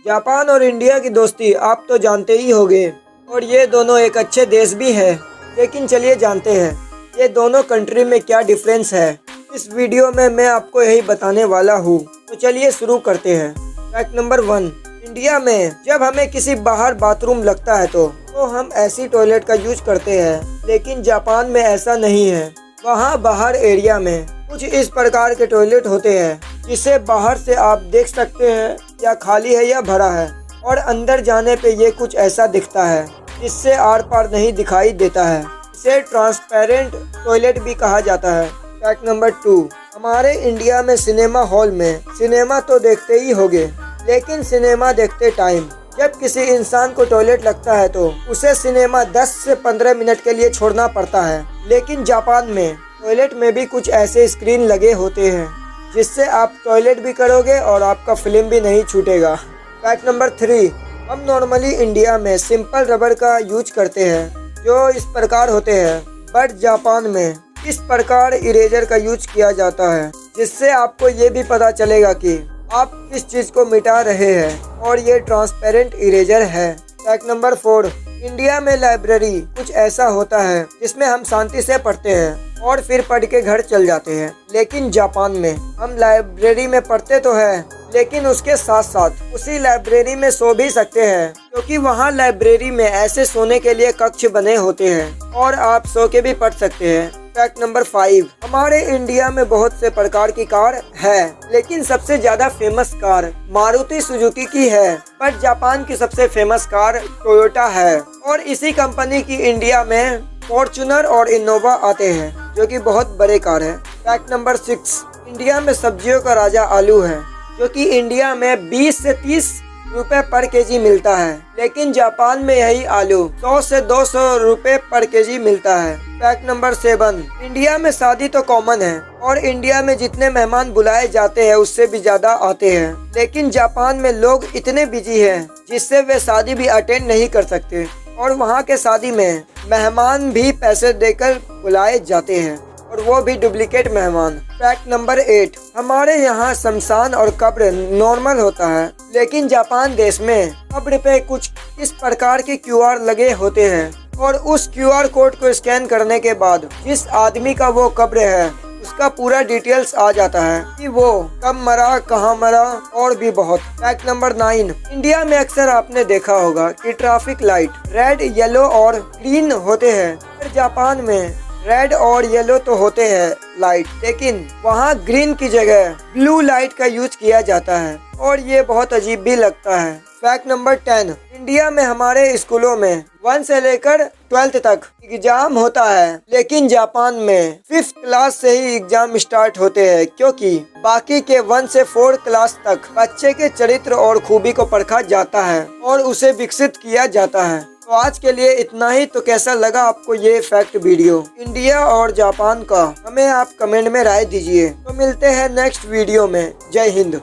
Japan और India की दोस्ती आप तो जानते ही होंगे और ये दोनों एक अच्छे देश भी है। लेकिन चलिए जानते हैं ये दोनों कंट्री में क्या डिफरेंस है। इस वीडियो में मैं आपको यही बताने वाला हूँ। तो चलिए शुरू करते हैं। फैक्ट नंबर 1, इंडिया में जब हमें किसी बाहर बाथरूम लगता है तो हम ऐसी टॉयलेट का यूज करते हैं। लेकिन जापान में ऐसा नहीं है। वहाँ बाहर एरिया में कुछ इस प्रकार के टॉयलेट होते हैं जिसे बाहर से आप देख सकते हैं या खाली है या भरा है, और अंदर जाने पे ये कुछ ऐसा दिखता है जिससे आर पार नहीं दिखाई देता है। इसे ट्रांसपेरेंट टॉयलेट भी कहा जाता है। फैक्ट नंबर 2, हमारे इंडिया में सिनेमा हॉल में सिनेमा तो देखते ही होंगे, लेकिन सिनेमा देखते टाइम जब किसी इंसान को टॉयलेट लगता है तो उसे सिनेमा 10 से 15 मिनट के लिए छोड़ना पड़ता है। लेकिन जापान में टॉयलेट में भी कुछ ऐसे स्क्रीन लगे होते हैं जिससे आप टॉयलेट भी करोगे और आपका फिल्म भी नहीं छूटेगा। फैक्ट नंबर 3, हम नॉर्मली इंडिया में सिंपल रबर का यूज करते हैं जो इस प्रकार होते हैं, बट जापान में इस प्रकार इरेजर का यूज किया जाता है जिससे आपको ये भी पता चलेगा कि आप किस चीज़ को मिटा रहे हैं, और ये ट्रांसपेरेंट इरेजर है। फैक्ट नंबर 4, इंडिया में लाइब्रेरी कुछ ऐसा होता है जिसमें हम शांति से पढ़ते हैं और फिर पढ़ के घर चल जाते हैं। लेकिन जापान में हम लाइब्रेरी में पढ़ते तो हैं, लेकिन उसके साथ साथ उसी लाइब्रेरी में सो भी सकते हैं, क्योंकि वहाँ लाइब्रेरी में ऐसे सोने के लिए कक्ष बने होते हैं और आप सो के भी पढ़ सकते हैं। फैक्ट नंबर 5, हमारे इंडिया में बहुत से प्रकार की कार है, लेकिन सबसे ज्यादा फेमस कार मारुति सुजुकी की है, पर जापान की सबसे फेमस कार टोयोटा है, और इसी कंपनी की इंडिया में फॉर्च्यूनर और इनोवा आते हैं जो कि बहुत बड़े कार है। फैक्ट नंबर 6, इंडिया में सब्जियों का राजा आलू है, जो कि इंडिया में 20 से 30 रुपए पर केजी मिलता है, लेकिन जापान में यही आलू 100 से 200 रुपए पर केजी मिलता है। फैक्ट नंबर 7, इंडिया में शादी तो कॉमन है और इंडिया में जितने मेहमान बुलाए जाते हैं उससे भी ज्यादा आते हैं, लेकिन जापान में लोग इतने बिजी हैं जिससे वे शादी भी अटेंड नहीं कर सकते, और वहाँ के शादी में मेहमान भी पैसे देकर बुलाए जाते हैं, और वो भी डुप्लीकेट मेहमान। फैक्ट नंबर 8, हमारे यहाँ शमशान और कब्र नॉर्मल होता है, लेकिन जापान देश में कब्र पे कुछ इस प्रकार के QR लगे होते हैं, और उस QR कोड को स्कैन करने के बाद जिस आदमी का वो कब्र है उसका पूरा डिटेल्स आ जाता है कि वो कब मरा, कहाँ मरा, और भी बहुत। फैक्ट नंबर 9, इंडिया में अक्सर आपने देखा होगा कि ट्रैफिक लाइट रेड, येलो और ग्रीन होते हैं, पर जापान में रेड और येलो तो होते हैं लाइट, लेकिन वहाँ ग्रीन की जगह ब्लू लाइट का यूज किया जाता है, और ये बहुत अजीब भी लगता है। फैक्ट नंबर 10, इंडिया में हमारे स्कूलों में 1 से लेकर 12th तक एग्जाम होता है, लेकिन जापान में 5th क्लास से ही एग्जाम स्टार्ट होते हैं, क्योंकि बाकी के 1 से 4 क्लास तक बच्चे के चरित्र और खूबी को परखा जाता है और उसे विकसित किया जाता है। तो आज के लिए इतना ही। तो कैसा लगा आपको ये फैक्ट वीडियो इंडिया और जापान का, हमें आप कमेंट में राय दीजिए। तो मिलते हैं नेक्स्ट वीडियो में। जय हिंद।